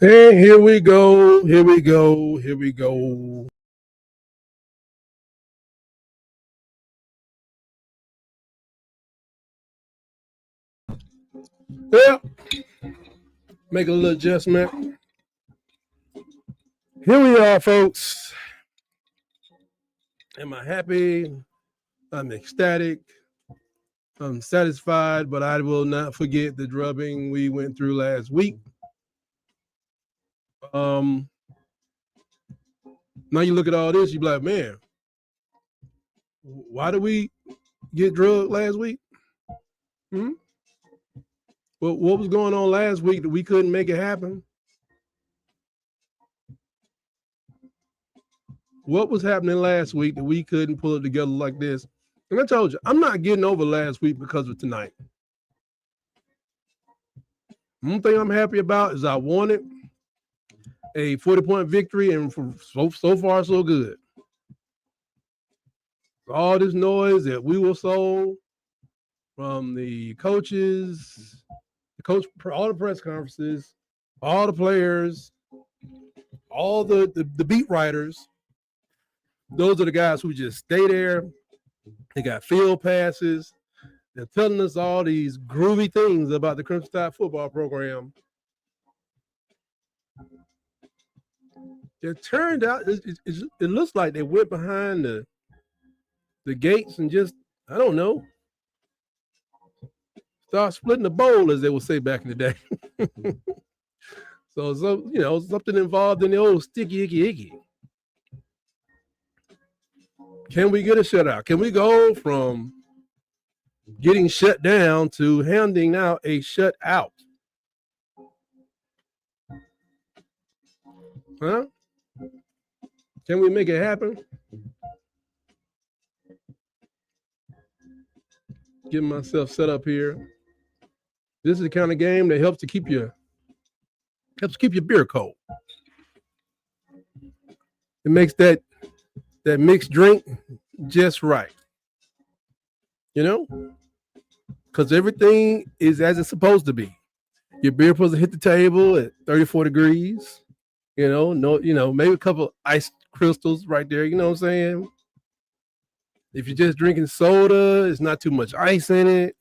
And here we go. Here we go. Here we go. Yeah. Make a little adjustment. Here we are, folks. Am I happy? I'm ecstatic. I'm satisfied, but I will not forget the drubbing we went through last week. Now you look at all this, you be like, man, why did we get drugged last week? Well, what was going on last week that we couldn't make it happen? What was happening last week that we couldn't pull it together like this? And I told you, I'm not getting over last week because of tonight. One thing I'm happy about is I wanted a 40-point victory, and so far, so good. All this noise that we were sold from the coaches, all the press conferences, all the players, all the beat writers. Those are the guys who just stay there. They got field passes. They're telling us all these groovy things about the Crimson Tide football program. It turned out, it looks like they went behind the gates and just, I don't know, start splitting the bowl, as they would say back in the day. So, something involved in the old sticky, icky. Can we get a shutout? Can we go from getting shut down to handing out a shutout? Huh? Can we make it happen? Get myself set up here. This is the kind of game that helps to keep your beer cold. It makes that mixed drink just right. Because everything is as it's supposed to be. Your beer supposed to hit the table at 34 degrees. Maybe a couple ice crystals right there. You know what I'm saying? If you're just drinking soda, it's not too much ice in it.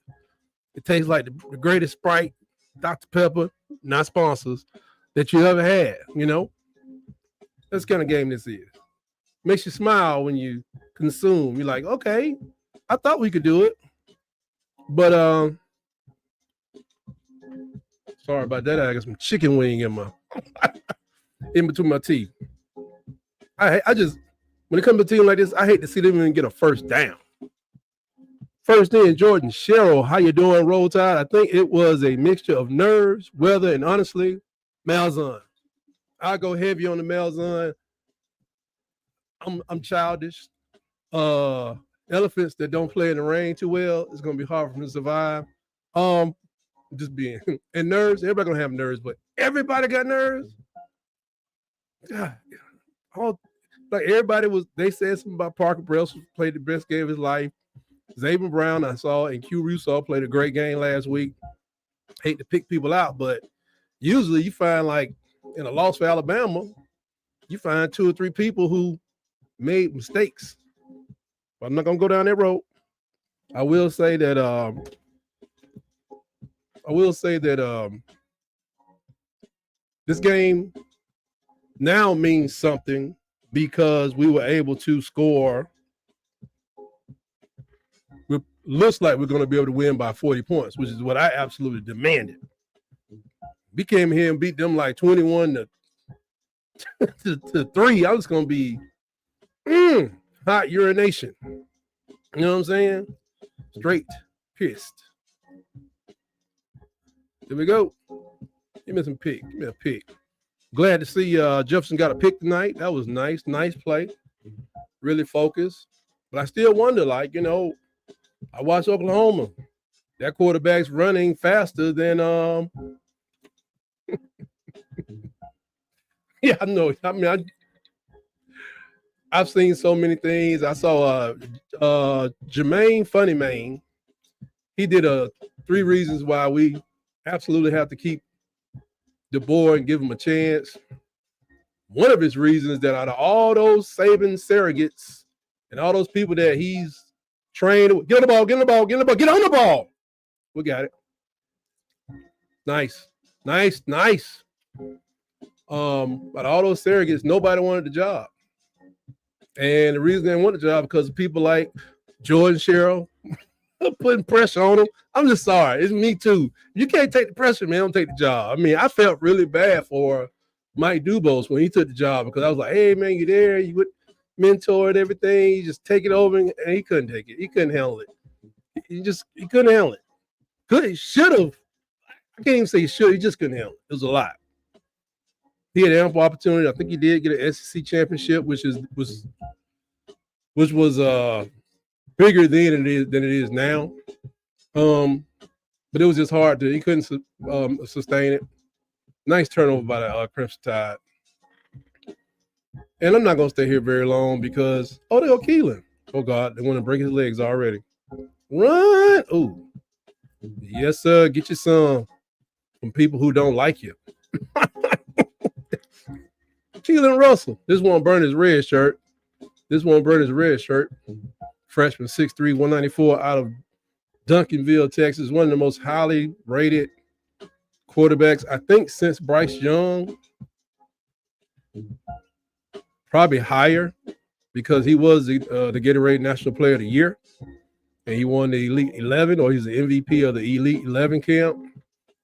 It tastes like the greatest Sprite, Dr. Pepper, not sponsors, that you ever had. That's the kind of game this is. Makes you smile when you consume. You're like, okay, I thought we could do it. But sorry about that. I got some chicken wing in between my teeth. I just, when it comes to a team like this, I hate to see them even get a first down. First in, Jordan Sherrill, how you doing, Roll Tide? I think it was a mixture of nerves, weather, and honestly, Malzahn. I'll go heavy on the Malzahn. I'm childish. Elephants that don't play in the rain too well, it's gonna be hard for them to survive. Just being and nerves. Everybody gonna have nerves, but everybody got nerves. God, everybody was. They said something about Parker Brelson played the best game of his life. Zabin Brown, I saw, and Q Russo played a great game last week. Hate to pick people out, but usually you find, like, in a loss for Alabama, you find 2 or 3 people who made mistakes. But I'm not gonna go down that road. I will say that this game now means something because we were able to score. It looks like we're going to be able to win by 40 points, which is what I absolutely demanded. We came here and beat them like 21 to 3. I was going to be hot urination. You know what I'm saying? Straight pissed. There we go. Give me some pick. Give me a pick. Glad to see Jefferson got a pick tonight. That was nice. Nice play. Really focused. But I still wonder, I watched Oklahoma. That quarterback's running faster than yeah, I know. I mean, I've seen so many things. I saw Jermaine Funnyman. He did 3 reasons why we absolutely have to keep DeBoer and give him a chance. One of his reasons that out of all those Saban surrogates and all those people that he's trained, get on the ball, get on the ball, get on the ball, get on the ball. We got it. Nice. But all those surrogates, nobody wanted the job. And the reason they want the job because of people like Jordan Sherrill putting pressure on them. I'm just sorry. It's me too. You can't take the pressure, man. Don't take the job. I mean, I felt really bad for Mike Dubose when he took the job because I was like, hey, man, you there. You would mentor and everything. You just take it over. And he couldn't take it. He couldn't handle it. He couldn't handle it. Should have. I can't even say he should. He just couldn't handle it. It was a lot. He had ample opportunity. I think he did get an SEC championship, which was bigger then than it is now. But it was just hard to. He couldn't sustain it. Nice turnover by the Crimson Tide. And I'm not gonna stay here very long because they go Keelan. Oh God, they want to break his legs already. Run! Oh, yes, sir. Get you some from people who don't like you. Keelan Russell. This won't burn his red shirt. Freshman 6'3", 194 out of Duncanville, Texas. One of the most highly rated quarterbacks, I think, since Bryce Young. Probably higher because he was the Gatorade National Player of the Year. And he won the Elite 11, or he's the MVP of the Elite 11 camp,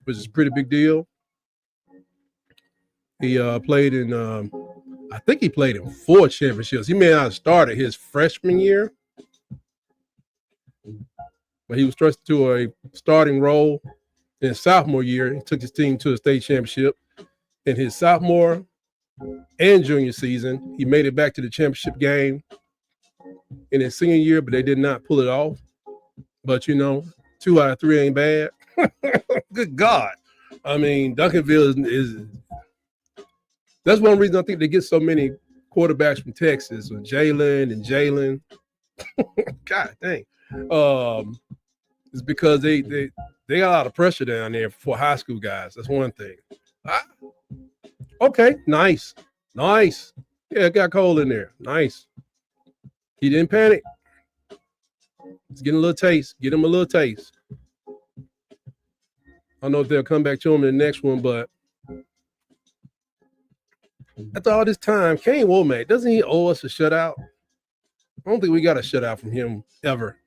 which is a pretty big deal. He played in, I think he played in 4 championships. He may not have started his freshman year, but he was thrust to a starting role in his sophomore year. He took his team to a state championship. In his sophomore and junior season, he made it back to the championship game in his senior year, but they did not pull it off. But, 2 out of 3 ain't bad. Good God. I mean, Duncanville is that's one reason I think they get so many quarterbacks from Texas, with Jalen. God dang. It's because they got a lot of pressure down there for high school guys. That's one thing. Okay, nice. Yeah, got Cole in there. Nice. He didn't panic. He's getting a little taste. Get him a little taste. I don't know if they'll come back to him in the next one, but after all this time, Kane Womack, doesn't he owe us a shutout? I don't think we got a shutout from him ever.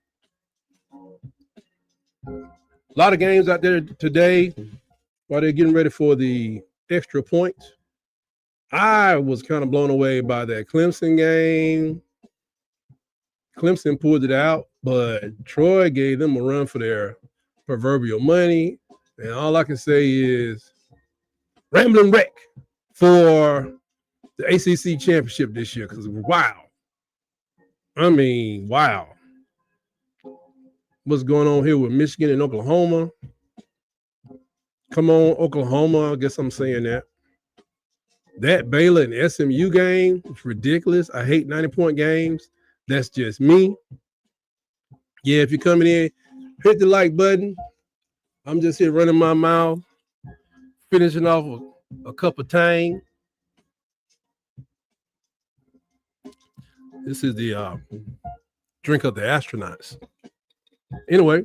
A lot of games out there today while they're getting ready for the extra points. I was kind of blown away by that Clemson game. Clemson pulled it out, but Troy gave them a run for their proverbial money. And all I can say is Rambling Wreck for the ACC championship this year, because wow. I mean, wow. What's going on here with Michigan and Oklahoma? Come on, Oklahoma. I guess I'm saying that. That Baylor and SMU game is ridiculous. I hate 90-point games. That's just me. Yeah, if you're coming in, hit the like button. I'm just here running my mouth, finishing off a cup of Tang. This is the drink of the astronauts. Anyway,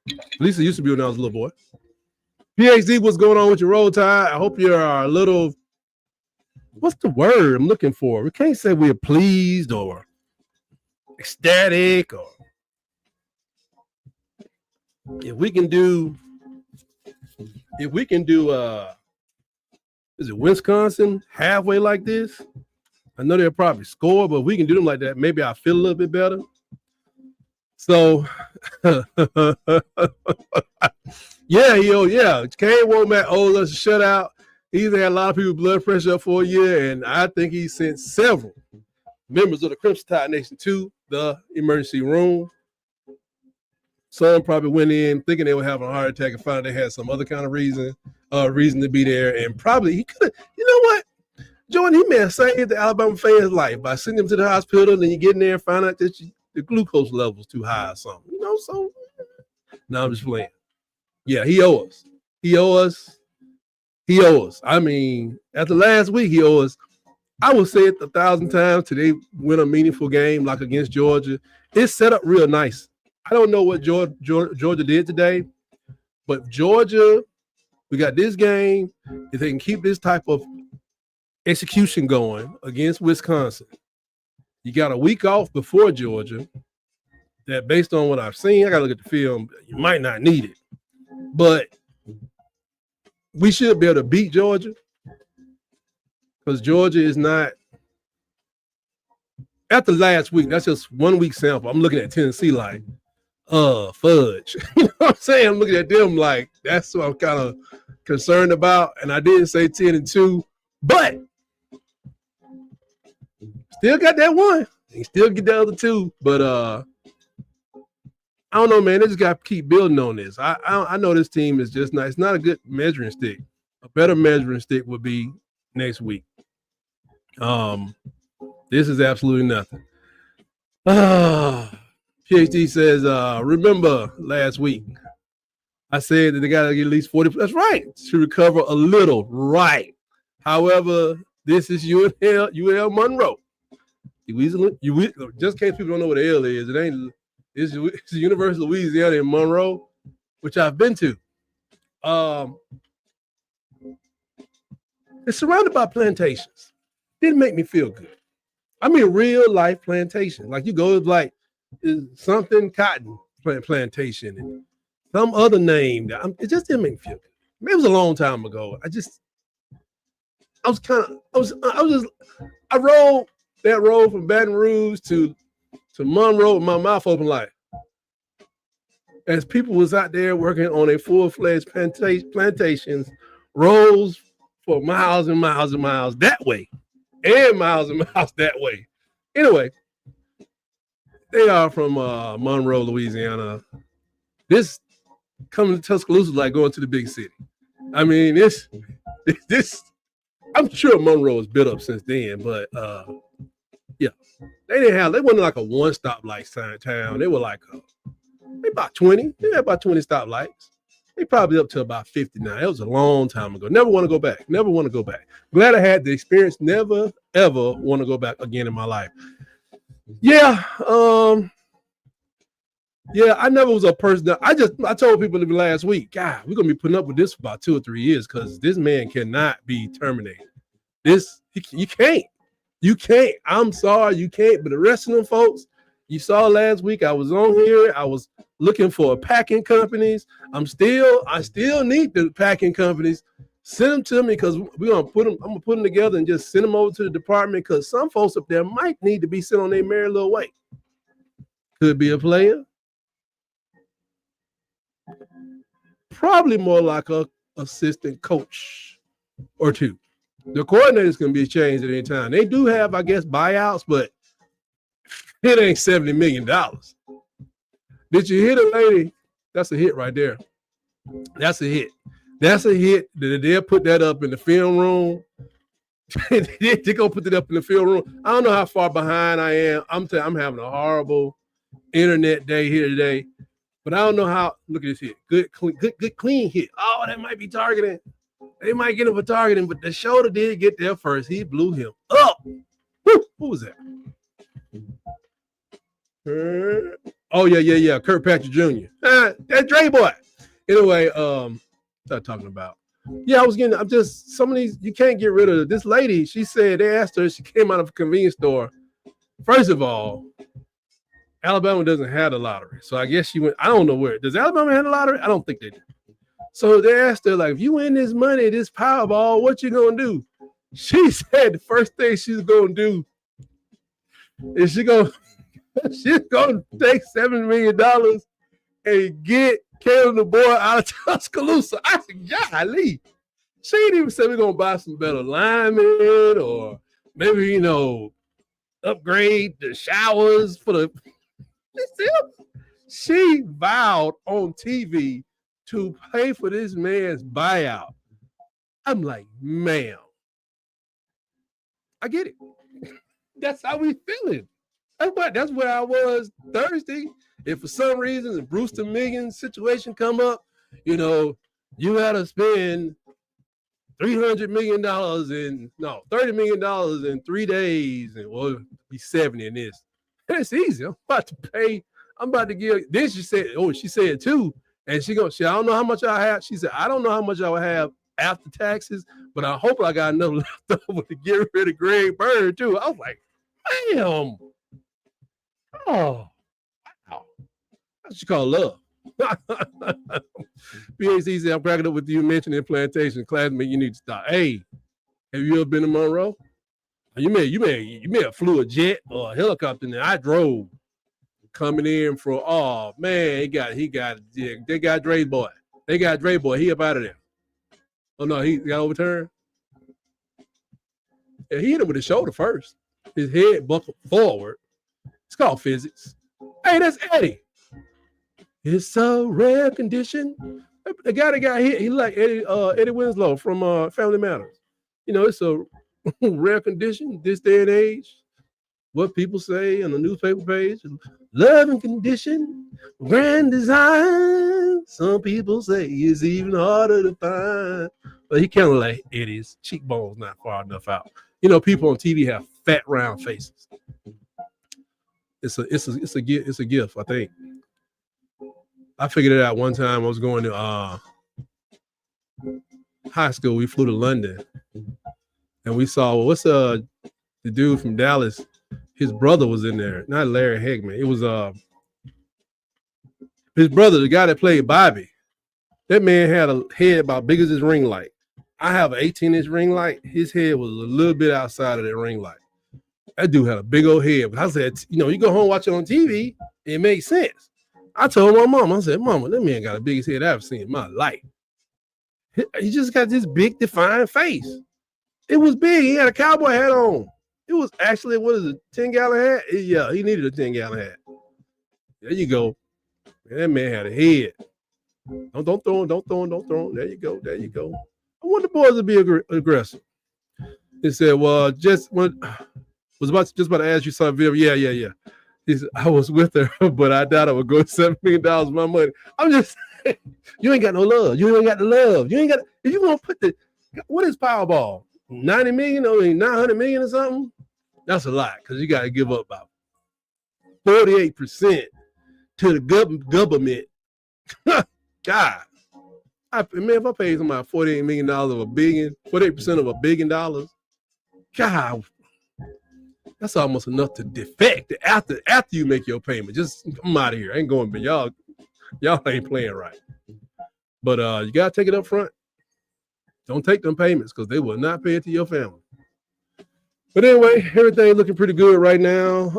at least it used to be when I was a little boy. PhD, what's going on with your Roll Tide? I hope you're a little, what's the word I'm looking for? We can't say we're pleased or ecstatic, or if we can do is it Wisconsin halfway like this? I know they'll probably score, but if we can do them like that, maybe I'll feel a little bit better. So yeah. Kane Womack owes us a shutout. He's had a lot of people blood pressure up for a year, and I think he sent several members of the Crimson Tide Nation to the emergency room. Some probably went in thinking they were having a heart attack and found they had some other kind of reason to be there. And probably he could have, you know what? Jordan, he may have saved the Alabama fans' life by sending them to the hospital, and then you get in there and find out that the glucose level's too high or something. So no, I'm just playing. Yeah, he owe us. He owes us. I mean, after last week, he owes us. I will say it 1,000 times till they win a meaningful game like against Georgia. It's set up real nice. I don't know what Georgia did today, but Georgia, we got this game. If they can keep this type of execution going against Wisconsin, you got a week off before Georgia. That based on what I've seen, I got to look at the film. You might not need it, but we should be able to beat Georgia because Georgia is not. After last week, that's just 1 week sample. I'm looking at Tennessee like, fudge. You know what I'm saying? I'm looking at them like that's what I'm kind of concerned about. And I didn't say 10-2, but still got that one. You still get the other two, but I don't know, man. They just got to keep building on this. I know this team is just not. It's not a good measuring stick. A better measuring stick would be next week. This is absolutely nothing. PhD says, remember last week I said that they got to get at least 40. That's right. To recover a little. Right. However, this is UL Monroe. Just in case people don't know what the L is, it's the University of Louisiana in Monroe, which I've been to. It's surrounded by plantations. Didn't make me feel good. I mean, real life plantation. Like you go like something cotton plantation and some other name. It just didn't make me feel good. Maybe it was a long time ago. I rode that road from Baton Rouge to Monroe with my mouth open like as people was out there working on a full-fledged plantations, rolls for miles and miles and miles that way. And miles and miles that way. Anyway, they are from Monroe, Louisiana. This coming to Tuscaloosa is like going to the big city. I mean, this. I'm sure Monroe has built up since then, but yeah, they wasn't like a one-stop light town. They were like they about 20. They had about 20 stoplights. They probably up to about 50 now. It was a long time ago. Never want to go back. Never want to go back. Glad I had the experience. Never, ever want to go back again in my life. Yeah. Yeah, I never was a person that I told people last week, God, we're going to be putting up with this for about 2 or 3 years because this man cannot be terminated. You can't. You can't. I'm sorry, you can't. But the rest of them folks, you saw last week, I was on here. I was looking for packing companies. I still need the packing companies. Send them to me because I'm gonna put them together and just send them over to the department because some folks up there might need to be sent on their merry little way. Could be a player. Probably more like a assistant coach or two. The coordinators can be changed at any time. They do have, I guess, buyouts, but it ain't $70 million. Did you hit a lady? That's a hit right there. That's a hit. That's a hit. They'll put that up in the film room. They're going to put it up in the film room. I don't know how far behind I am. I'm having a horrible internet day here today. But I don't know how. Look at this hit. Good, clean hit. Oh, that might be targeting. They might get him for targeting, but the shoulder did get there first. He blew him up. Woo, who was that? Oh, yeah. Kirkpatrick Jr. That Dre boy. Anyway, start talking about. Yeah, I'm just, some of these, you can't get rid of this lady. She said, they asked her, she came out of a convenience store. First of all, Alabama doesn't have the lottery. So I guess she went, I don't know where. Does Alabama have the lottery? I don't think they do. So they asked her, like, if you win this money, this Powerball, what you gonna do? She said the first thing she's gonna do is she's gonna take $7 million and get Caleb the boy out of Tuscaloosa. I said, golly. She didn't even say we're gonna buy some better linemen or maybe, upgrade the showers for the. She vowed on TV to pay for this man's buyout. I'm like, ma'am, I get it. That's how we feeling. That's where I was Thursday. If for some reason the Brewster Millions situation come up, you got to spend $300 million $30 million in 3 days, and we'll be 70 in this. It's easy. I'm about to pay. I'm about to give. Then she said, she said too, and I don't know how much I have. She said, I don't know how much I will have after taxes, but I hope I got enough left over to get rid of Greg Bird too. I was like, damn. Oh, wow. That's what you call love. PhD said, I'm cracking up with you mentioning plantation. Classmate, you need to stop. Hey, have you ever been to Monroe? You may have flew a jet or a helicopter, and I drove coming in from. Oh man, they got Dre Boy. They got Dre Boy. He up out of there. Oh no, he got overturned. Yeah, he hit him with his shoulder first. His head buckled forward. It's called physics. Hey, that's Eddie. It's a rare condition. The guy that got hit, he like Eddie Winslow from Family Matters. It's a rare condition this day and age. What people say on the newspaper page, love and condition, grand design. Some people say it's even harder to find. But he kind of like Eddie's cheekbones not far enough out. People on TV have fat round faces. It's a gift, I think. I figured it out one time. I was going to high school. We flew to London, and we saw what's the dude from Dallas. His brother was in there, not Larry Hagman. It was his brother, the guy that played Bobby. That man had a head about big as his ring light. I have an 18-inch ring light. His head was a little bit outside of that ring light. That dude had a big old head. But I said, you go home watch it on TV, it makes sense. I told my mom, I said, Mama, that man got the biggest head I've ever seen in my life. He just got this big, defined face. It was big. He had a cowboy hat on. It was actually, what is it, 10-gallon hat? Yeah, he needed a 10-gallon hat. There you go. Man, that man had a head. Don't throw him. There you go. I want the boys to be aggressive. He said, well, was about to ask you something. Yeah. He said, I was with her, but I doubt I would go $7 million of my money. I'm just saying, you ain't got no love. You ain't got the love. You ain't got, if you want to put what is Powerball? 90 million or 900 million or something? That's a lot because you got to give up about 48% to the government. God. If I paid somebody $48 million of $1 billion, 48% of $1 billion, God, that's almost enough to defect after you make your payment. Just I'm out of here. I ain't going, but y'all ain't playing right. But you gotta take it up front. Don't take them payments because they will not pay it to your family. But anyway, everything looking pretty good right now.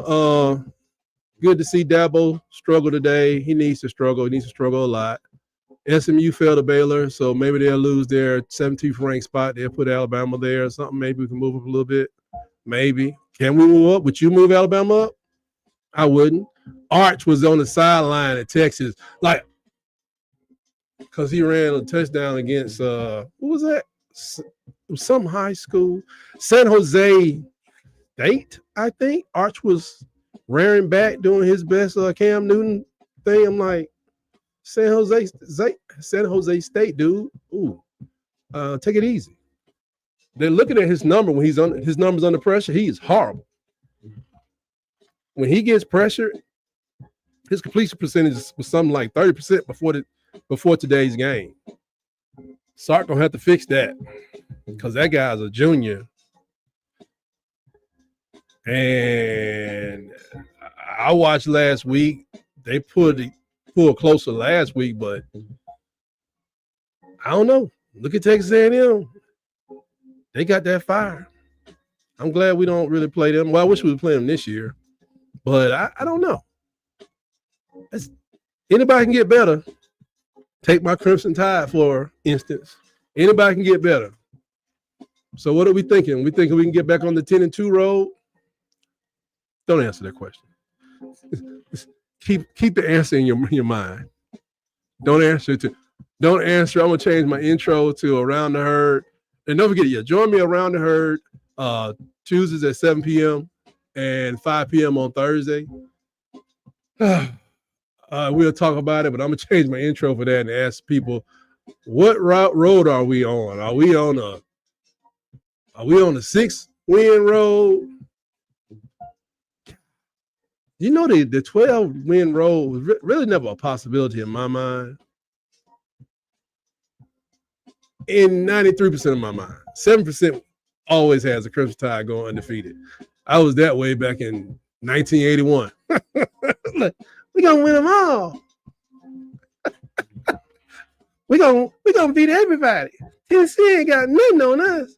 Good to see Dabo struggle today. He needs to struggle. He needs to struggle a lot. SMU fell to Baylor, so maybe they'll lose their 17th ranked spot. They'll put Alabama there or something. Maybe we can move up a little bit. Maybe. Can we move up? Would you move Alabama up? I wouldn't. Arch was on the sideline at Texas, because he ran a touchdown against who was that? Some high school, San Jose State, I think. Arch was rearing back doing his best Cam Newton thing. I'm like, San Jose State, dude. Ooh, take it easy. They're looking at his number when his number's under pressure. He is horrible. When he gets pressure, his completion percentage was something like 30% before today's game. Sark gonna have to fix that because that guy's a junior. And I watched last week. They pulled closer last week, but I don't know. Look at Texas A&M. They got that fire. I'm glad we don't really play them. Well, I wish we would play them this year, but I don't know. Anybody can get better. Take my Crimson Tide, for instance. Anybody can get better. So what are we thinking? We thinking we can get back on the 10-2 road? Don't answer that question. Keep the answer in your mind. Don't answer. I'm gonna change my intro to Around the Herd. And don't forget, join me Around the Herd Tuesdays at 7 p.m. and 5 p.m. on Thursday. We'll talk about it, but I'm gonna change my intro for that and ask people, what road are we on? Are we on a We on the 6-win road. You know, the 12-win road was really never a possibility in my mind. In 93% of my mind, 7% always has a Crimson Tide going undefeated. I was that way back in 1981. Look, we gonna win them all. we gonna beat everybody. Tennessee ain't got nothing on us.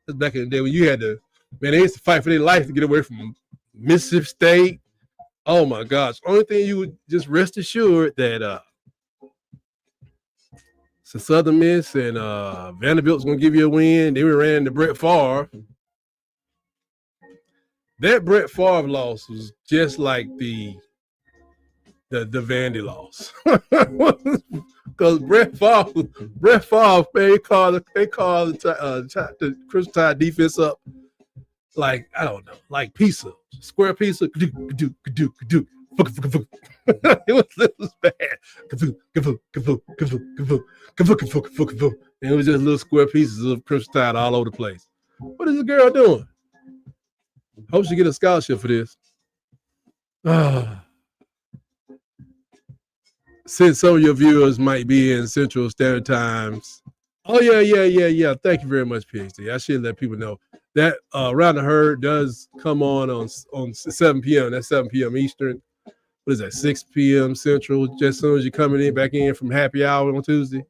That's back in the day when you had to, man, they used to fight for their life to get away from Mississippi State. Oh my gosh. Only thing you would just rest assured that so Southern Miss and Vanderbilt's gonna give you a win. Then we ran into Brett Favre. That Brett Favre loss was just like the Vandy loss. Because Brett Favre, they called the Crimson Tide defense up like, I don't know, like pizza, square pizza. It was bad. And it was just little square pieces of Crimson Tide all over the place. What is the girl doing? Hope she get a scholarship for this. Since some of your viewers might be in Central Standard Times. Oh, yeah. Thank you very much, PhD. I should let people know that Around the Herd does come on 7 p.m. That's 7 p.m. Eastern. What is that, 6 p.m. Central? Just as soon as you're coming in back in from happy hour on Tuesday.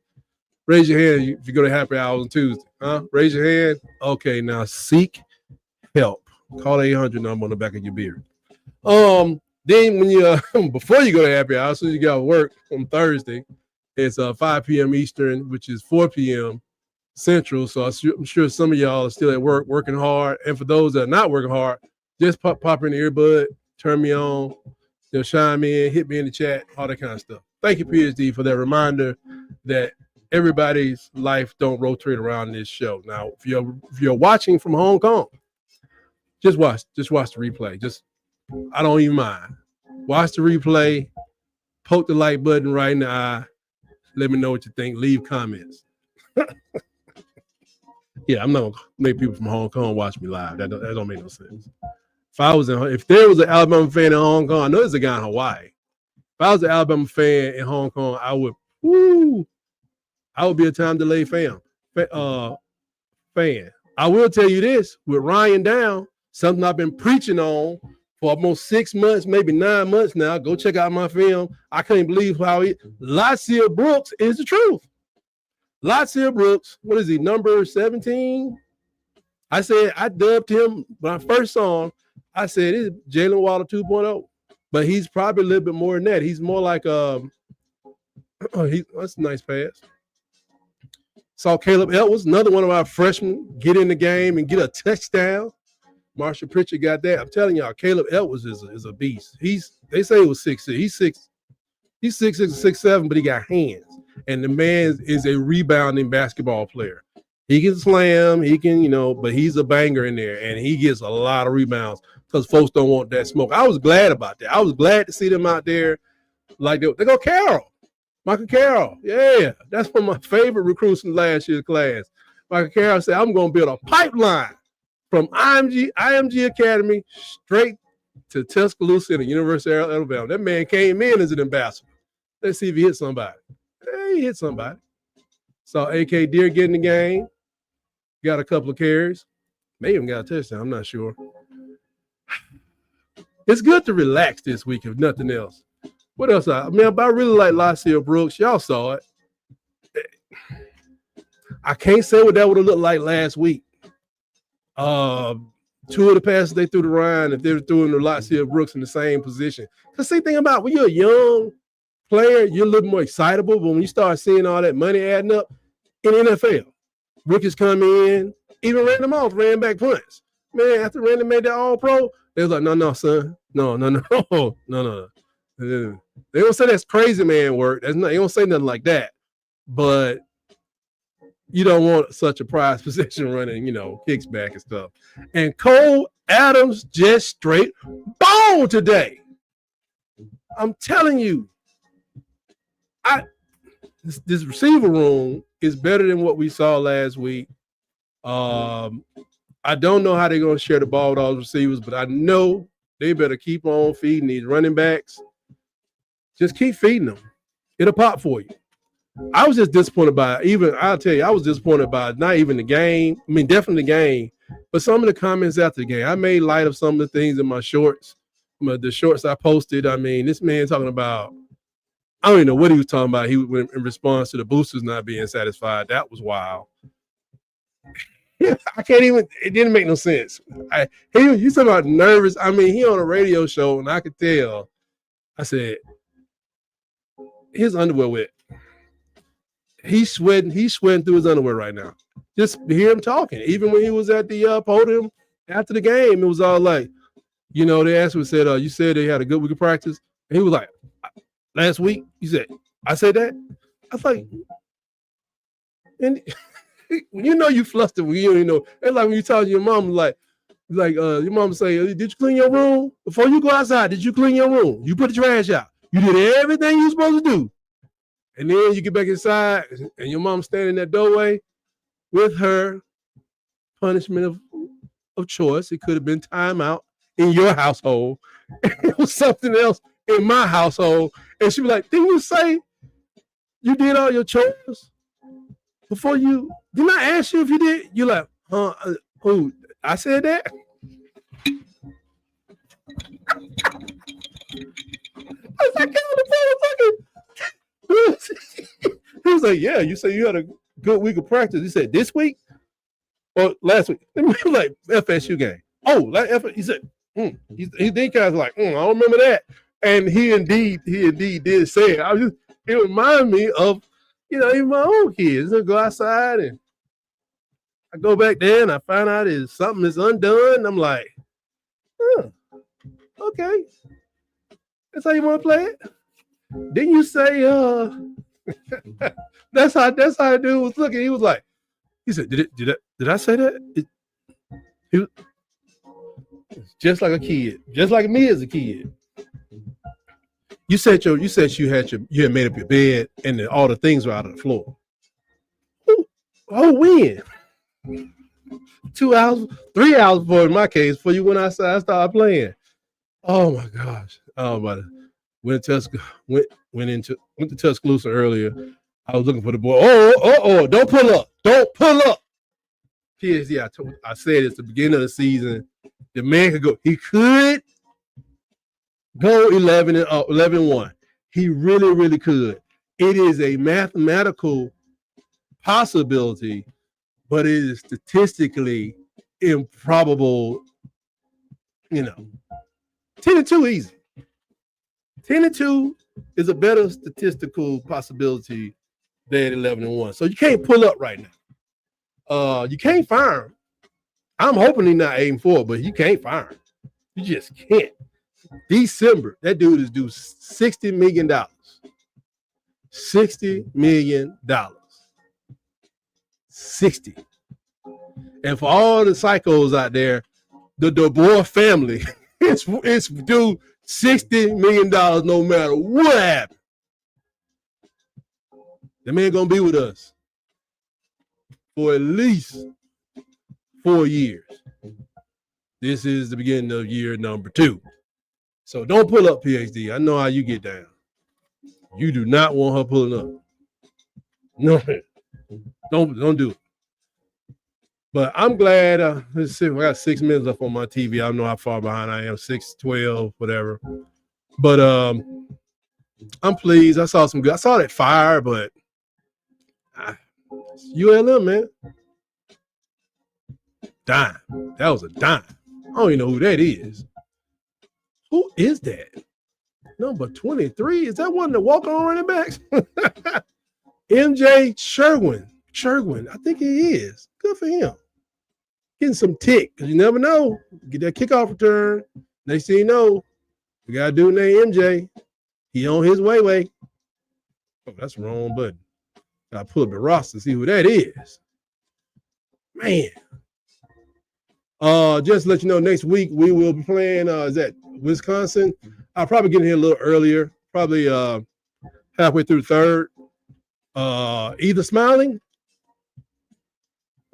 Raise your hand if you go to happy hour on Tuesday. Raise your hand. Okay, now seek help. Call the 800 number on the back of your beard. Then when you before you go to happy hour, as soon as you got to work on Thursday, it's 5 p.m. Eastern, which is 4 p.m. Central. So I'm sure some of y'all are still at work, working hard. And for those that are not working hard, just pop in the earbud, turn me on, chime in, hit me in the chat, all that kind of stuff. Thank you, PhD, for that reminder that everybody's life don't rotate around this show. Now, if you're watching from Hong Kong, just watch the replay. I don't even mind. Watch the replay, poke the like button right in the eye. Let me know what you think. Leave comments. Yeah, I'm not gonna make people from Hong Kong watch me live. That don't make no sense. If there was an Alabama fan in Hong Kong, I know there's a guy in Hawaii. If I was an Alabama fan in Hong Kong, I would be a time delay fan. I will tell you this: with Ryan down, something I've been preaching on for almost 6 months, maybe 9 months now. Go check out my film. I can't believe how Lassie Brooks is the truth. Lassie Brooks, what is he, number 17? I said, I dubbed him when I first saw him. I said, it's Jalen Waddle 2.0. But he's probably a little bit more than that. He's more like that's a nice pass. Saw Caleb Edwards, another one of our freshmen, get in the game and get a touchdown. Marshall Pritchard got that. I'm telling y'all, Caleb Edwards is a beast. They say he was 6'6". He's 6'6" or 6'7", but he got hands. And the man is a rebounding basketball player. He can slam, he can, but he's a banger in there, and he gets a lot of rebounds because folks don't want that smoke. I was glad about that. I was glad to see them out there like they go Carroll. Michael Carroll. Yeah, that's one of my favorite recruits in last year's class. Michael Carroll said, I'm going to build a pipeline from IMG Academy straight to Tuscaloosa and the University of Alabama. That man came in as an ambassador. Let's see if he hit somebody. Hey, he hit somebody. Saw AK Deer get in the game. Got a couple of carries. May even got a touchdown. I'm not sure. It's good to relax this week, if nothing else. What else? I really like Lassie Brooks. Y'all saw it. I can't say what that would have looked like last week. 2 of the passes they threw to Ryan, if they were throwing to Lassie Brooks in the same position. Because see, thing about when you're a young player, you're a little more excitable. But when you start seeing all that money adding up in the NFL, rookies come in, even ran them off, ran back punts. Man, after Randy made that All-Pro, they was like, no, son. No. They don't say that's crazy man work. They don't say nothing like that. But you don't want such a prized possession running, kicks back and stuff. And Cole Adams just straight ball today. I'm telling you, this receiver room is better than what we saw last week. I don't know how they're going to share the ball with all the receivers, but I know they better keep on feeding these running backs. Just keep feeding them. It'll pop for you. I was just disappointed by I'll tell you, I was disappointed by not even the game. I mean, definitely the game, but some of the comments after the game. I made light of some of the things in my shorts, the shorts I posted. I mean, this man talking about, I don't even know what he was talking about. He went in response to the boosters not being satisfied. That was wild. I can't even, it didn't make no sense. He's talking about nervous. I mean, he on a radio show, and I could tell. I said, his underwear wet. He's sweating through his underwear right now. Just hear him talking. Even when he was at the podium after the game, it was all like, they asked him, said, you said they had a good week of practice. And he was like, last week, he said, I said that? I was like, and you flustered when you don't even know. It's like when you talk to your mom, your mom say, did you clean your room? Before you go outside, did you clean your room? You put the trash out. You did everything you were supposed to do. And then you get back inside, and your mom's standing in that doorway with her punishment of choice. It could have been timeout in your household. It was something else in my household. And she'd be like, didn't you say you did all your chores before you? Didn't I ask you if you did? You're like, who? I said that? I was like, he was like, yeah, you said you had a good week of practice. He said, this week or last week? He was like, FSU game. Oh, he said, he then kind of like, I don't remember that. And he indeed did say it. It reminded me of, even my own kids. I go outside and I go back there and I find out something is undone. I'm like, okay. That's how you want to play it? Didn't you say that's how the dude was looking? He was like, he said, did I say that? He was just like a kid, just like me as a kid. You said you had made up your bed and then all the things were out of the floor. When? 2 hours, 3 hours before, in my case, before you went outside and started playing. Oh my gosh. Oh my. Went to Tuscaloosa earlier. I was looking for the boy. Don't pull up. Don't pull up. PSD, I said it's the beginning of the season. The man could go. He could go 11-1. He really, really could. It is a mathematical possibility, but it is statistically improbable. 10-2 easy. 10-2 is a better statistical possibility than 11-1. So you can't pull up right now. You can't fire him. I'm hoping he's not 8-4, but you can't fire him. You just can't. December, that dude is due $60 million. $60 million. 60. And for all the psychos out there, the DeBoer family, it's due $60 million no matter what happens. The man gonna be with us for at least 4 years. This is the beginning of year number 2. So don't pull up, PhD. I know how you get down. You do not want her pulling up. No, don't do it. But I'm glad. Let's see. I got 6 minutes left on my TV. I don't know how far behind I am. 6:12, whatever. But I'm pleased. I saw that fire, but ULM, man. Dime. That was a dime. I don't even know who that is. Who is that? Number 23? Is that one of the walk-on running backs? MJ Sherwin. I think he is. Good for him. Getting some tick, because you never know. Get that kickoff return. Next thing you know, we got a dude named MJ. He on his way. Oh, that's the wrong button. Gotta pull up the roster to see who that is. Man. Just to let you know, next week we will be playing is that Wisconsin. I'll probably get in here a little earlier, probably halfway through third. Either Smiling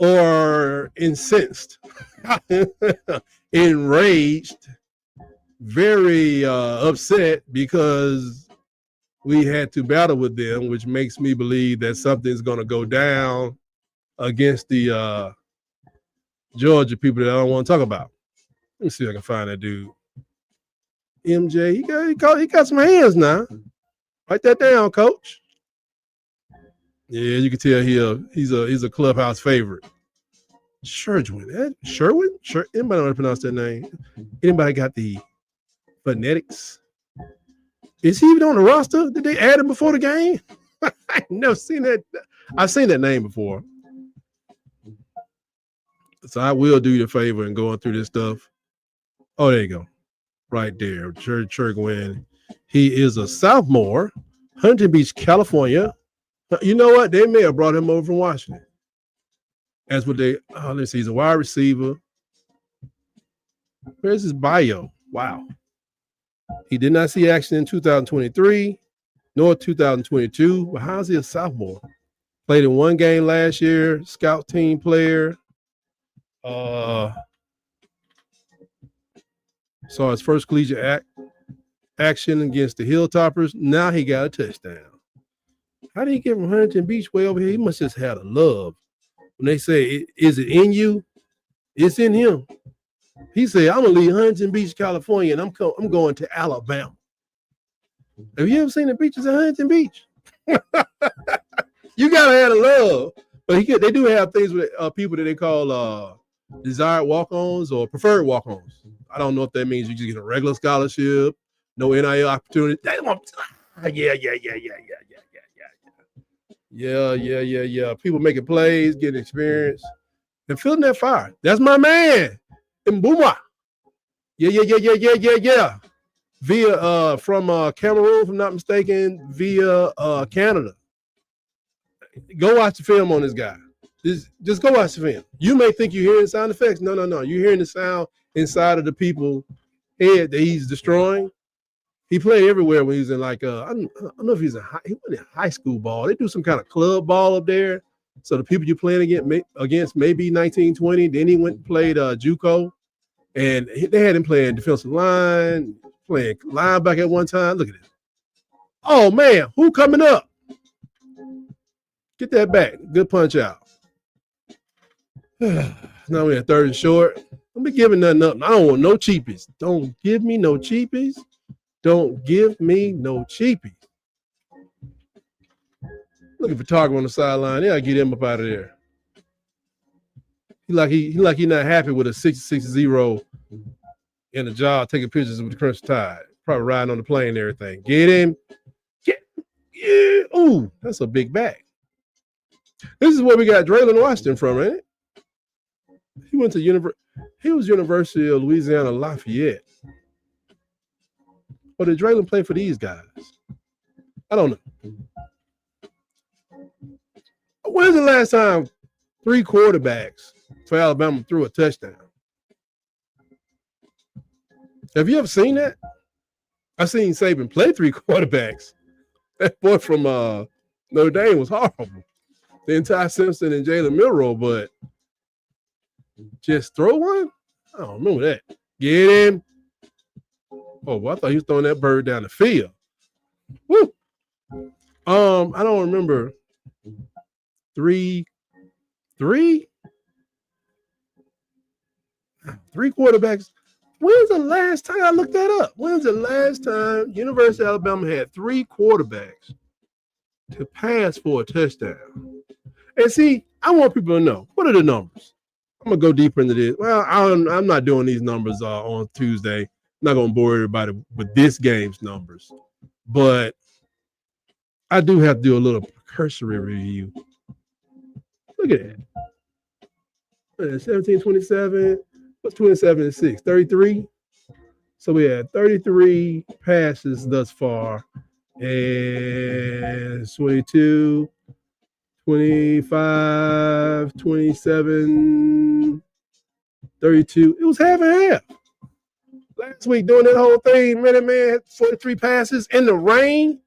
or incensed, enraged, very upset because we had to battle with them, which makes me believe that something's going to go down against the Georgia people that I don't want to talk about. Let me see if I can find that dude. MJ, he got some hands now. Write that down, coach. Yeah, you can tell he's a clubhouse favorite. Sherwin. Anybody know how to pronounce that name? Anybody got the phonetics? Is he even on the roster? Did they add him before the game? I never seen that. I've seen that name before. So I will do you a favor and going through this stuff. Oh, there you go. Right there. Chergwin. He is a sophomore, Huntington Beach, California. You know what? They may have brought him over from Washington. That's what let's see. He's a wide receiver. Where's his bio? Wow. He did not see action in 2023, nor 2022. But how's he a sophomore? Played in one game last year, scout team player. Saw his first collegiate action against the Hilltoppers. Now he got a touchdown. How did he get from Huntington Beach way over here? He must just have a love. When they say, is it in you? It's in him. He said, I'm going to leave Huntington Beach, California, and I'm going to Alabama. Have you ever seen the beaches of Huntington Beach? You got to have a love. But they do have things with people that they call desired walk-ons or preferred walk-ons. I don't know if that means you just get a regular scholarship, no NIL opportunity. Yeah. People making plays, getting experience, and feeling that fire. That's my man, Mbuma. Yeah. Via from Cameroon, if I'm not mistaken, via Canada. Go watch the film on this guy. Just go watch the film. You may think you're hearing sound effects. No. You're hearing the sound inside of the people's head that he's destroying. He played everywhere when he was in I don't know if he went in high school ball. They do some kind of club ball up there. So the people you're playing against maybe 19, 20. Then he went and played JUCO. And they had him playing defensive line, playing linebacker at one time. Look at this. Oh, man, who coming up? Get that back. Good punch out. Now we're at third and short. Don't be giving nothing up. I don't want no cheapies. Don't give me no cheapies. Don't give me no cheapies. Looking for Target on the sideline. They gotta get him up out of there. He not happy with a 6-0 in the job, taking pictures with the Crunch Tide. Probably riding on the plane and everything. Get him. Ooh, that's a big bag. This is where we got Draylon Washington from, ain't it? He went to University of Louisiana Lafayette. Or did Draylon play for these guys? I don't know. When's the last time 3 quarterbacks for Alabama threw a touchdown? Have you ever seen that? I've seen Saban play 3 quarterbacks. That boy from Notre Dame was horrible. The entire Simpson and Jalen Milroe, but just throw one? I don't remember that. Get him. Oh, well, I thought he was throwing that bird down the field. Woo. I don't remember. 3 quarterbacks. When's the last time I looked that up? When's the last time University of Alabama had 3 quarterbacks to pass for a touchdown? And see, I want people to know, what are the numbers? I'm going to go deeper into this. Well, I'm not doing these numbers on Tuesday. I'm not going to bore everybody with this game's numbers. But I do have to do a little cursory review. Look at that. 17-27. What's 27-6? 33. So we had 33 passes thus far. And 22, 25, 27, 32. It was half and half. Last week doing that whole thing, man had 43 passes in the rain.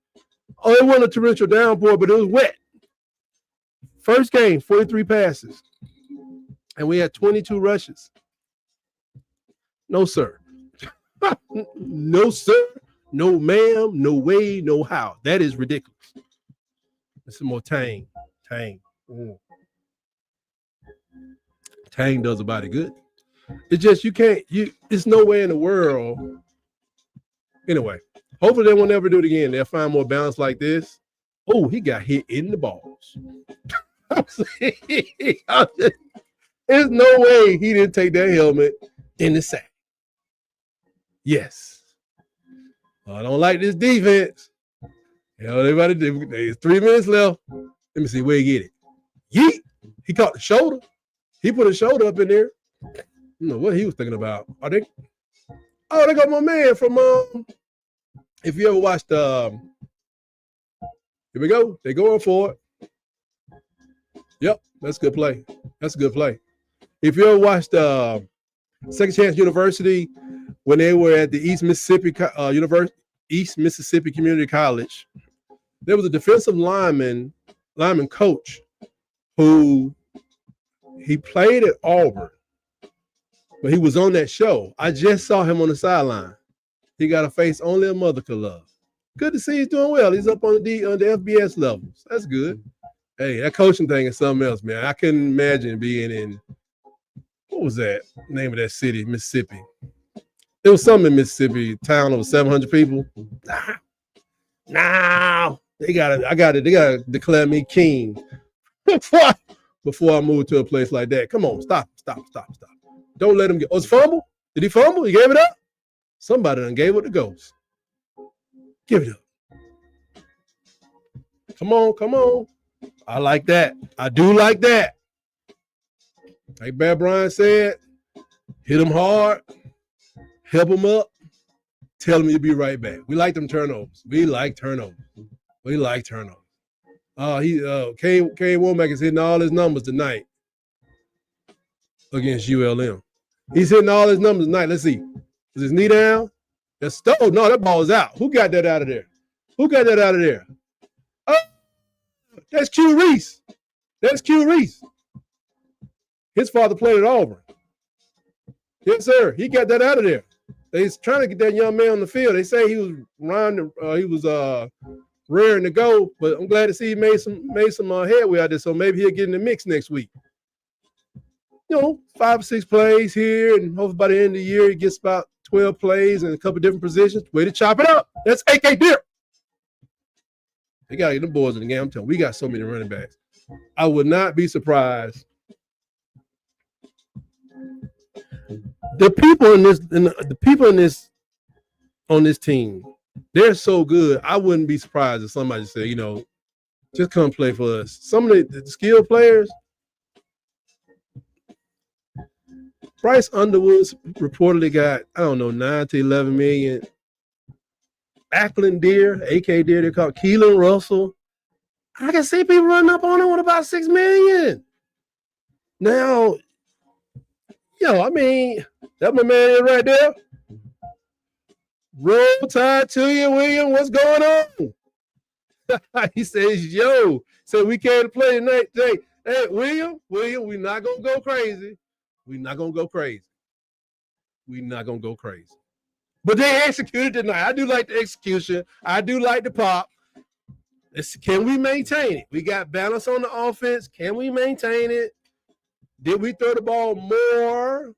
Oh, it wasn't a torrential downpour, but it was wet. First game, 43 passes. and we had 22 rushes. No, sir. No, sir. No, ma'am. No way. No how. That is ridiculous. It's some more Tang. Tang. Tang does a body good. It's just you can't. It's no way in the world. Anyway, hopefully they won't ever do it again. They'll find more balance like this. Oh, he got hit in the balls. There's no way he didn't take that helmet in the sack. Yes. I don't like this defense. You know, there's 3 minutes left. Let me see where he get it. Yeet. He caught the shoulder. He put his shoulder up in there. I don't know what he was thinking about. They got my man from if you ever watched here we go. They going for it. Yep, that's a good play. That's a good play. If you ever watched Second Chance University when they were at the East Mississippi Community College, there was a defensive lineman coach who he played at Auburn, but he was on that show. I just saw him on the sideline. He got a face only a mother could love. Good to see he's doing well. He's up on the FBS levels. That's good. Hey, that coaching thing is something else, man. I couldn't imagine being in, what was that name of that city, Mississippi? There was something in Mississippi, town of 700 people. Nah, they gotta declare me king before I move to a place like that. Come on, stop. Don't let him get. Oh, it's fumble? Did he fumble? He gave it up? Somebody done gave it the ghost. Give it up. Come on. I like that. I do like that. Like Bear Bryant said, hit him hard, help him up, tell him you'll be right back. We like them turnovers. We like turnovers. Kane Womack is hitting all his numbers tonight against ULM. He's hitting all his numbers tonight. Let's see. Is his knee down? Oh, no, that ball is out. Who got that out of there? Oh, that's Q Reese. His father played at Auburn. Yes, sir. He got that out of there. They're trying to get that young man on the field. They say he was raring to go, but I'm glad to see he made some headway out there. So maybe he'll get in the mix next week. 5 or 6 plays here, and hopefully by the end of the year he gets about 12 plays in a couple different positions. Way to chop it up. That's AK Deer. They got to get them boys in the game. I'm telling you, we got so many running backs. I would not be surprised. The people on this team, they're so good. I wouldn't be surprised if somebody said, just come play for us. Some of the skilled players. Bryce Underwood reportedly got, 9 to 11 million. Ackland Deer, AK Deer, they call Keelan Russell. I can see people running up on him with about 6 million. Now, that my man is right there. Roll Tide to you, William. What's going on? He says, we can't play tonight. Hey, William, we're not going to go crazy. But they executed tonight. I do like the execution. I do like the pop. Can we maintain it? We got balance on the offense. Can we maintain it? Did we throw the ball more?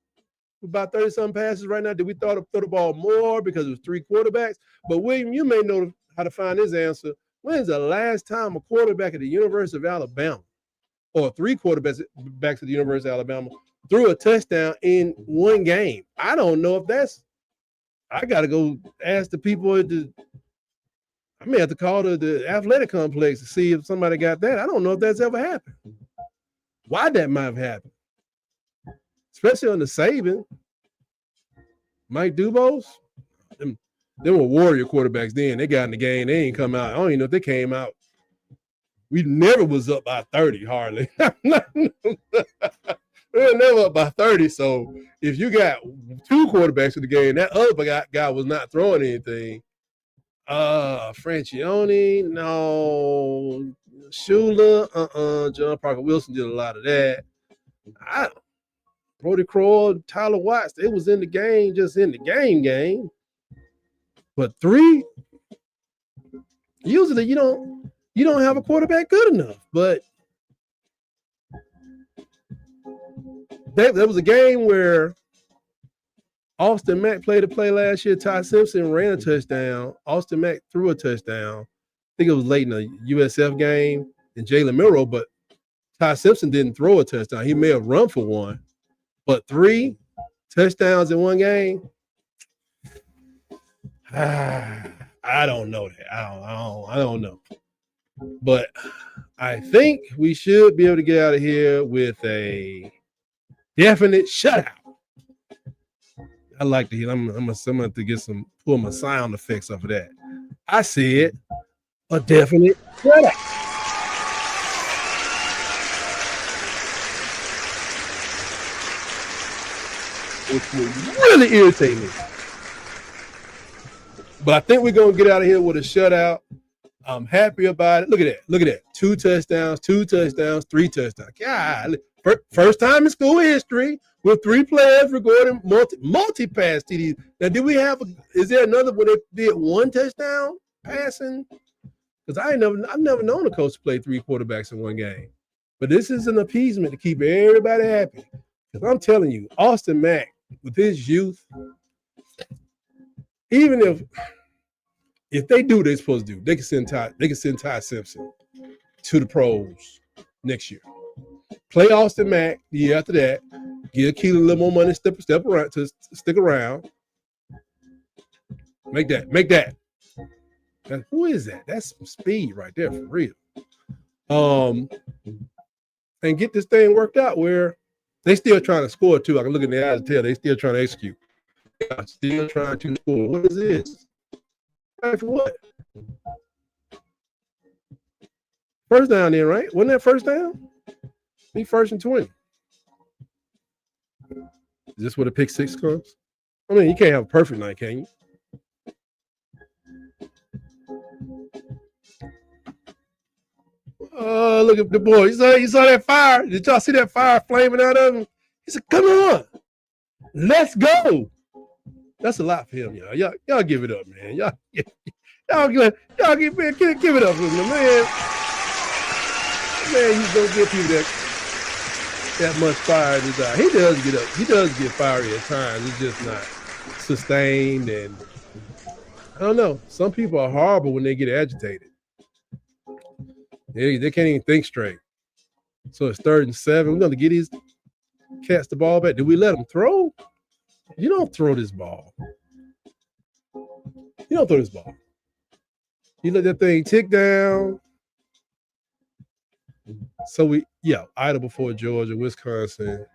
About 30-some passes right now. Did we throw the ball more because it was 3 quarterbacks? But William, you may know how to find this answer. When's the last time a quarterback at the University of Alabama or 3 quarterbacks back to the University of Alabama threw a touchdown in one game? I don't know if that's – I got to go ask the people at the – I may have to call the athletic complex to see if somebody got that. I don't know if that's ever happened. Why that might have happened. Especially on the Saban. Mike Dubose. Them were Warrior quarterbacks then. They got in the game. They ain't come out. I don't even know if they came out. We never was up by 30, hardly. We were never up by 30. So if you got 2 quarterbacks in the game, that other guy was not throwing anything. Francione, no. Shula, John Parker Wilson did a lot of that. Brody Croyle, Tyler Watts, they was in the game, just in the game. But 3, usually you don't have a quarterback good enough. But there was a game where Austin Mack played a play last year. Ty Simpson ran a touchdown. Austin Mack threw a touchdown. I think it was late in the USF game and Jalen Milroe, but Ty Simpson didn't throw a touchdown. He may have run for one, but 3 touchdowns in one game. I don't know that. I don't know. But I think we should be able to get out of here with a definite shutout. I like to hear. I'm gonna to get pull my sound effects off of that. I said a definite shutout. Which would really irritate me. But I think we're gonna get out of here with a shutout. I'm happy about it. Look at that. 2 touchdowns, 3 touchdowns. God, first time in school history with 3 players recording multi-pass TDs. Now, is there another where they did 1 touchdown passing? Because I've never known a coach to play 3 quarterbacks in one game. But this is an appeasement to keep everybody happy. Because I'm telling you, Austin Mack, with his youth, even if they do what they're supposed to do, they can send Ty Simpson to the pros next year. Play Austin Mack the year after that. Give Keelan a little more money, step around to stick around. Make that. Who is that? That's some speed right there for real. And get this thing worked out where they still trying to score too. I can look in their eyes and tell they still trying to execute. They are still trying to score. What is this? For what? First down then, right? Wasn't that first down? Be 1st and 20. Is this where the pick 6 comes? I mean, you can't have a perfect night, can you? Oh, look at the boy. You saw that fire? Did y'all see that fire flaming out of him? He said, come on. Let's go. That's a lot for him, y'all. Y'all give it up, man. Y'all give it up for him, man. Man, you don't give people that much fire in his eye. He does get up. He does get fiery at times. It's just not sustained. And I don't know. Some people are horrible when they get agitated. They can't even think straight. So it's 3rd and 7. We're going to get these cats the ball back. Do we let them throw? You don't throw this ball. You don't throw this ball. You let that thing tick down. So Ida before Georgia, Wisconsin.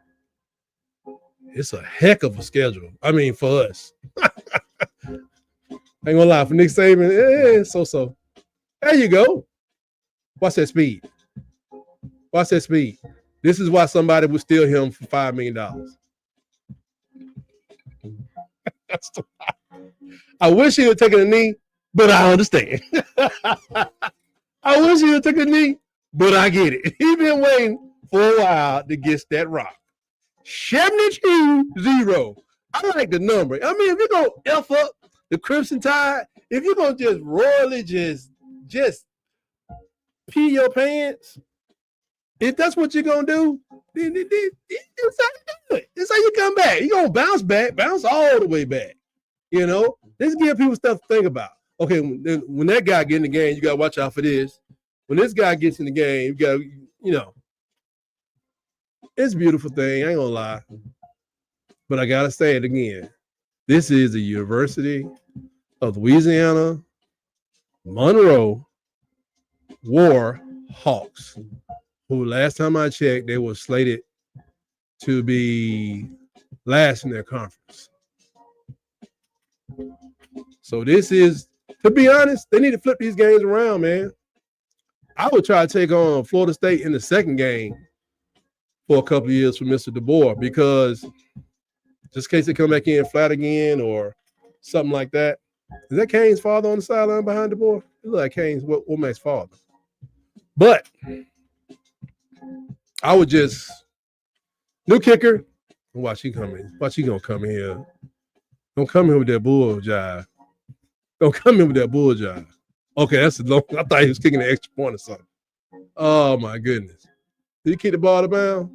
It's a heck of a schedule. I mean, for us. I ain't gonna lie, for Nick Saban, so. There you go. Watch that speed. This is why somebody would steal him for $5 million. I wish he would take a knee, but I understand. I wish he would take a knee, but I get it. He's been waiting for a while to get that rock. 72-0. I like the number. I mean, if you're going to F up the Crimson Tide, if you're going to just royally just pee your pants, if that's what you're going to do, then it's how you do it. It's how you come back. You're going to bounce all the way back. You know, let's give people stuff to think about. Okay, when that guy get in the game, you got to watch out for this. When this guy gets in the game, you got to, it's a beautiful thing. I ain't going to lie. But I got to say it again. This is the University of Louisiana Monroe War Hawks, who last time I checked, they were slated to be last in their conference. So this is, to be honest, they need to flip these games around, man. I would try to take on Florida State in the second game for a couple of years for Mr. DeBoer, because just in case they come back in flat again or something like that. Is that Kane's father on the sideline behind DeBoer? It looks like Kane's Womack's father. But I would just, new kicker, Watch he come in. Watch he gonna come in here. Don't come here with that bull jive. Don't come in with that bull jive. Okay, that's a long. I thought he was kicking an extra point or something. Oh my goodness. Did he kick the ball to bounds?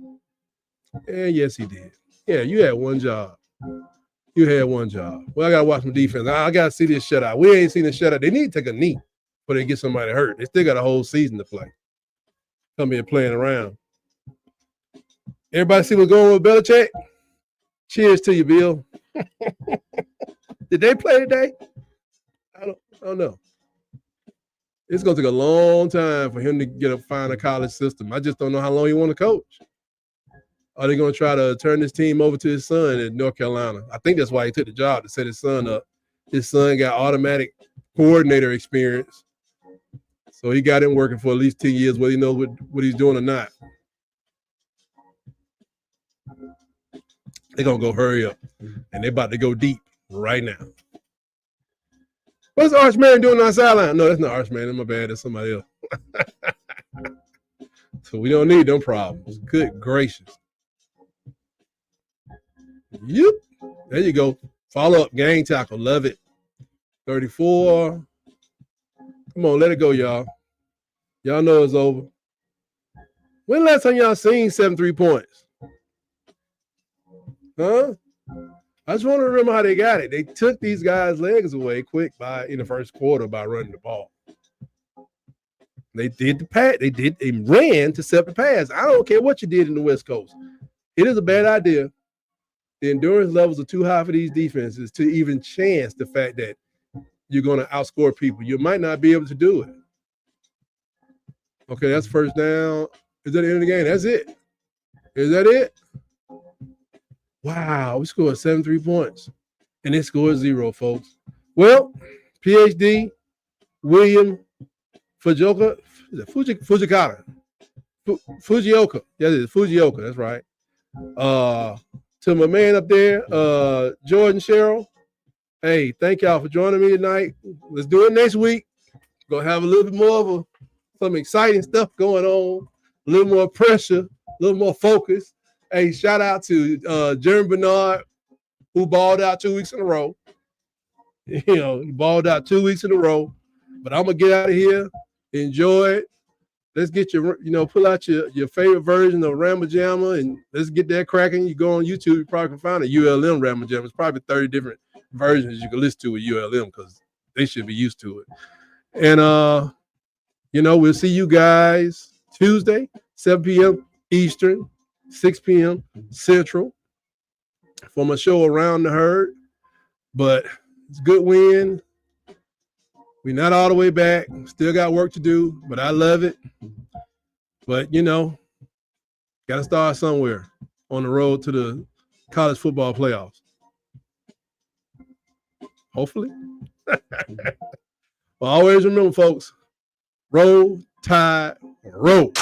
And yes, he did. Yeah, you had one job. You had one job. Well, I gotta watch my defense. I gotta see this shutout. We ain't seen the shutout. They need to take a knee before they get somebody hurt. They still got a whole season to play. Come here playing around. Everybody see what's going on with Belichick? Cheers to you, Bill. Did they play today? I don't know. It's gonna take a long time for him to find a college system. I just don't know how long he want to coach. Are they going to try to turn this team over to his son in North Carolina? I think that's why he took the job, to set his son up. His son got automatic coordinator experience. So he got him working for at least 10 years, whether he knows what he's doing or not. They're going to go hurry up. And they're about to go deep right now. What's Archman doing on the sideline? No, that's not Archman. That's my bad. That's somebody else. So we don't need them problems. Good gracious. Yep. There you go. Follow up. Gang tackle. Love it. 34. Come on, let it go, y'all. Y'all know it's over. When last time y'all seen 7 3-points? Huh? I just want to remember how they got it. They took these guys' legs away quick in the first quarter by running the ball. They did the pass. They ran to set the pass. I don't care what you did in the West Coast. It is a bad idea. The endurance levels are too high for these defenses to even chance the fact that you're going to outscore people. You might not be able to do it. Okay, that's first down. Is that the end of the game? That's it. Is that it? Wow, we scored 7 3-points. And they scored 0, folks. Well, PhD, William Fujioka. Fujioka. Yeah, it is Fujioka. That's right. To my man up there, Jordan Sherrill. Hey, thank y'all for joining me tonight. Let's do it next week. Gonna have a little bit more of some exciting stuff going on, a little more pressure, a little more focus. Hey, shout out to Jeremy Bernard, who balled out 2 weeks in a row. He balled out 2 weeks in a row. But I'm gonna get out of here. Enjoy it. Let's get pull out your favorite version of Ramble Jammer and let's get that cracking. You go on YouTube, you probably can find a ULM Ramble Jammer. It's probably 30 different versions you can listen to with ULM because they should be used to it. And we'll see you guys Tuesday, 7 p.m. Eastern, 6 p.m. Central for my show Around the Herd. But it's a good win. We're not all the way back. Still got work to do, but I love it. But, got to start somewhere on the road to the college football playoffs. Hopefully. Well, always remember, folks, roll, tide, roll.